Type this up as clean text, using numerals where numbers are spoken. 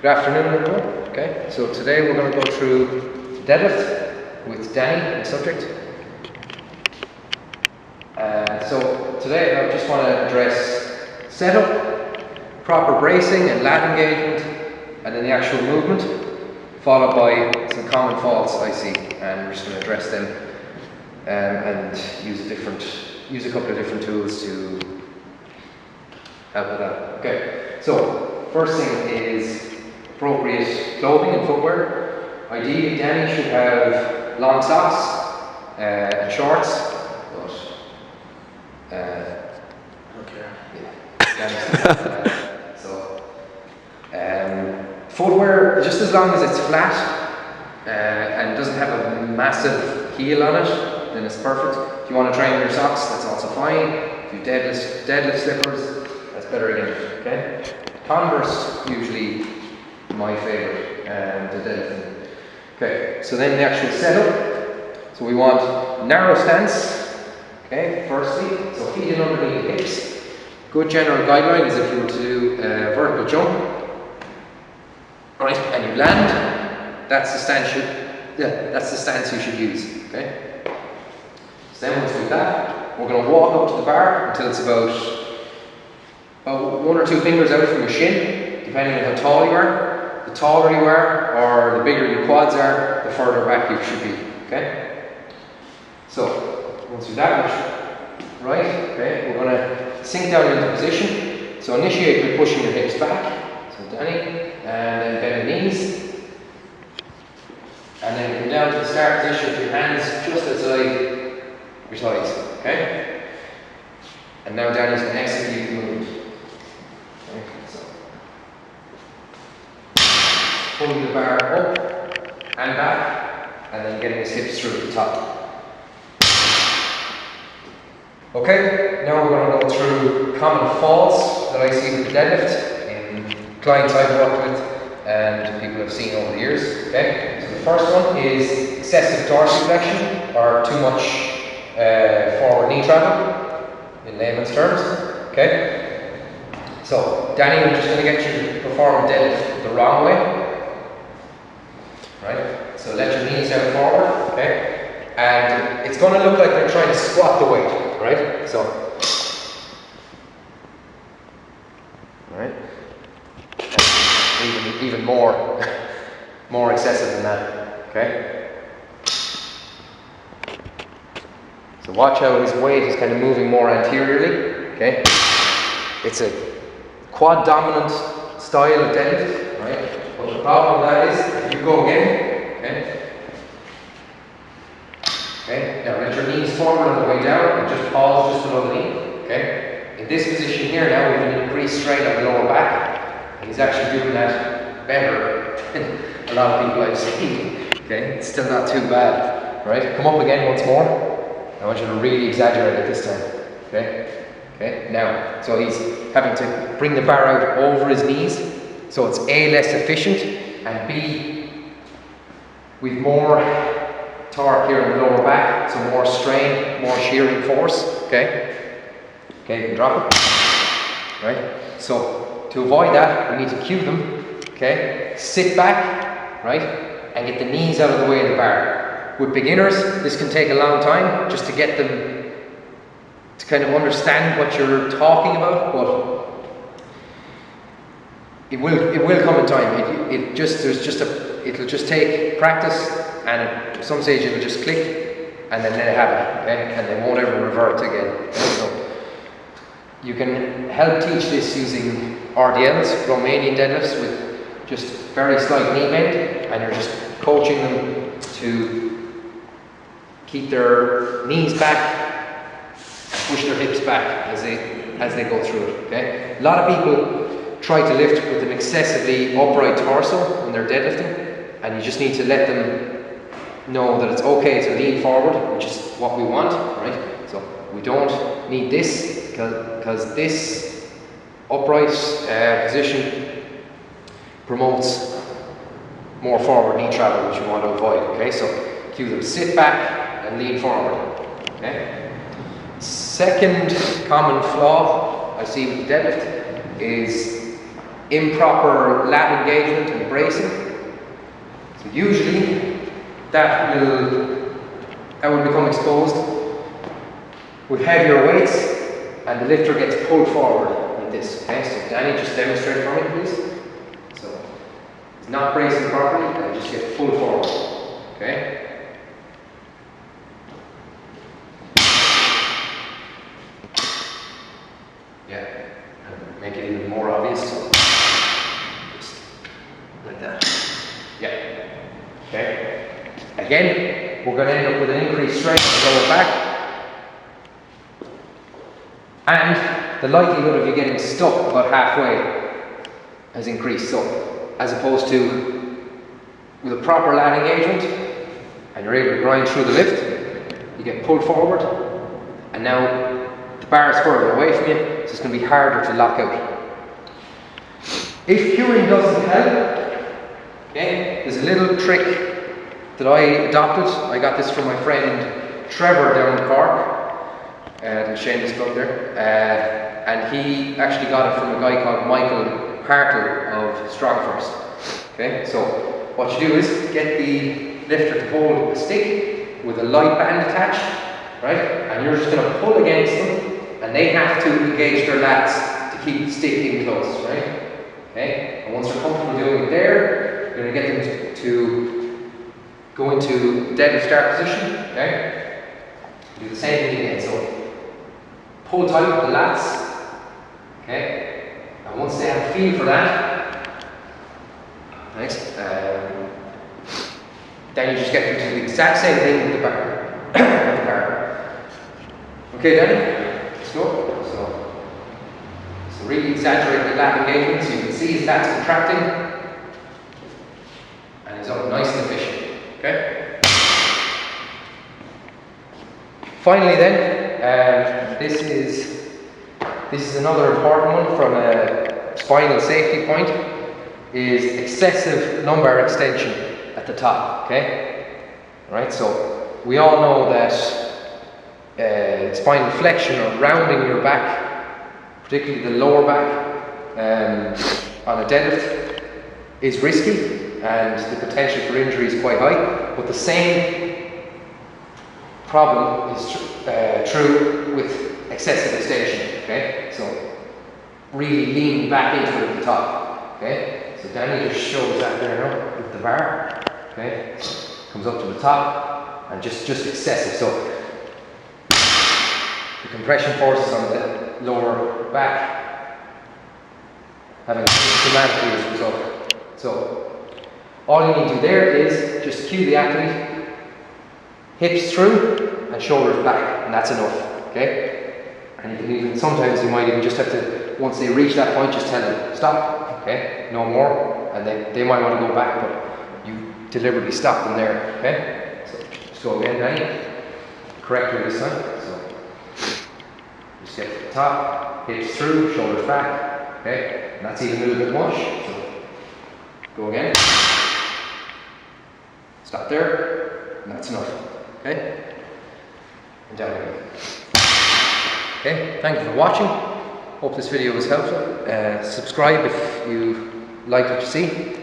Good afternoon, everyone. Okay, so today we're going to go through deadlift with Danny, the subject. So today I just want to address setup, proper bracing and lat engagement, and then the actual movement, followed by some common faults I see, and we're just going to address them and use a couple of different tools to help with that. Okay, so first thing is appropriate clothing and footwear. Ideally, Danny should have long socks and shorts. Footwear, just as long as it's flat and doesn't have a massive heel on it, then it's perfect. If you want to train your socks, that's also fine. If you deadlift slippers, that's better again. Okay. Converse usually my favorite to deadlifting. Okay. So then the actual setup. So we want narrow stance. Okay. Firstly, so feet in underneath the hips. Good general guideline is if you were to do a vertical jump. Right, and you land, that's the stance you should use, okay? So then once we do that, we're going to walk up to the bar until it's about 1 or 2 fingers out from your shin, depending on how tall you are. The taller you are, or the bigger your quads are, the further back you should be, okay? So, once we do that, right, okay, we're going to sink down into position. So initiate with pushing your hips back. So Danny, and then bend the knees, and then come down to the start position with your hands just outside your thighs, okay? And now Danny's going to execute the movement. Okay, so pulling the bar up and back, and then getting his hips through at the top. Okay, now we're going to go through common faults that I see with the deadlift. Clients I've worked with and people I've seen over the years. Okay, so the first one is excessive dorsiflexion or too much forward knee travel, in layman's terms. Okay, so Danny, I'm just going to get you to perform a deadlift the wrong way. Right, so let your knees out forward. Okay, and it's going to look like they're trying to squat the weight. Right, so. Right. Even more excessive than that, okay? So watch how his weight is kind of moving more anteriorly, okay? It's a quad dominant style of deadlift, right? But the problem with that is, if you go again, okay? Okay, now let your knees forward on the way down and just pause just below the knee, okay? In this position here now, we have an increased strain on the lower back. He's actually doing that better than a lot of people I've seen. Okay, it's still not too bad. Right, come up again once more. I want you to really exaggerate it this time. Okay, okay. Now, so he's having to bring the bar out over his knees, so it's A, less efficient, and B, with more torque here in the lower back, so more strain, more shearing force. Okay, okay. You can drop it. Right, so. To avoid that, we need to cue them, okay? Sit back, right? And get the knees out of the way of the bar. With beginners, this can take a long time just to get them to kind of understand what you're talking about, but it will come in time. It'll just take practice, and at some stage it'll just click, and then let it happen, okay? And they won't ever revert again. So you can help teach this using RDLs, Romanian deadlifts, with just very slight knee bend, and you're just coaching them to keep their knees back and push their hips back as they go through it. Okay? A lot of people try to lift with an excessively upright torso when they're deadlifting, and you just need to let them know that it's okay to lean forward, which is what we want, right? So we don't need this because this upright position promotes more forward knee travel, which you want to avoid. Okay, so cue them sit back and lean forward. Okay. Second common flaw I see with deadlift is improper lat engagement and bracing. So usually that will become exposed with heavier weights, and the lifter gets pulled forward like this. Okay, so Danny, just demonstrate for me, please. So he's not bracing properly, and just gets pulled forward. Okay. Yeah, and make it even more obvious. So just like that. Yeah. Okay. Again, we're going to end up with an increased strength in the lower back. And the likelihood of you getting stuck about halfway has increased. So, as opposed to with a proper lat engagement, and you're able to grind through the lift, you get pulled forward, and now the bar is further away from you, so it's going to be harder to lock out. If queuing doesn't help, okay, there's a little trick that I adopted. I got this from my friend Trevor down in Cork. The shameless plug there, and he actually got it from a guy called Michael Hartle of Strongfirst. Okay, so what you do is get the lifter to hold a stick with a light band attached, right? And you're just going to pull against them, and they have to engage their lats to keep the stick in close, right? Okay, and once you're comfortable doing it there, you're going to get them to go into deadlift start position. Okay, do the same thing again. So pull tight with the lats, okay, and once they have a feel for that, next, then you just get them to do the exact same thing with the bar. Okay, Danny, let's go. So really exaggerate the lat engagement so you can see his lats contracting, and he's up nice and efficient, okay? Finally then, this is another important one from a spinal safety point, is excessive lumbar extension at the top, okay? Alright, so we all know that spinal flexion or rounding your back, particularly the lower back, on a deadlift is risky, and the potential for injury is quite high, but the same problem is true with excessive extension, okay? So really lean back into it at the top, okay? So Danny just shows that there now with the bar, okay? Comes up to the top and just excessive. So the compression forces on the lower back having dramatically as a result. So all you need to do there is just cue the athlete, hips through and shoulders back, and that's enough, okay? And you can even, sometimes you might even just have to, once they reach that point, just tell them, stop, okay, no more, and they might want to go back, but you deliberately stop them there, okay? So just go again, Danny, correctly this time, so just get to the top, hips through, shoulders back, okay, and that's even a little bit much, so go again, stop there, and that's enough, okay? And down again. Okay, thank you for watching. Hope this video was helpful. Subscribe if you like what you see.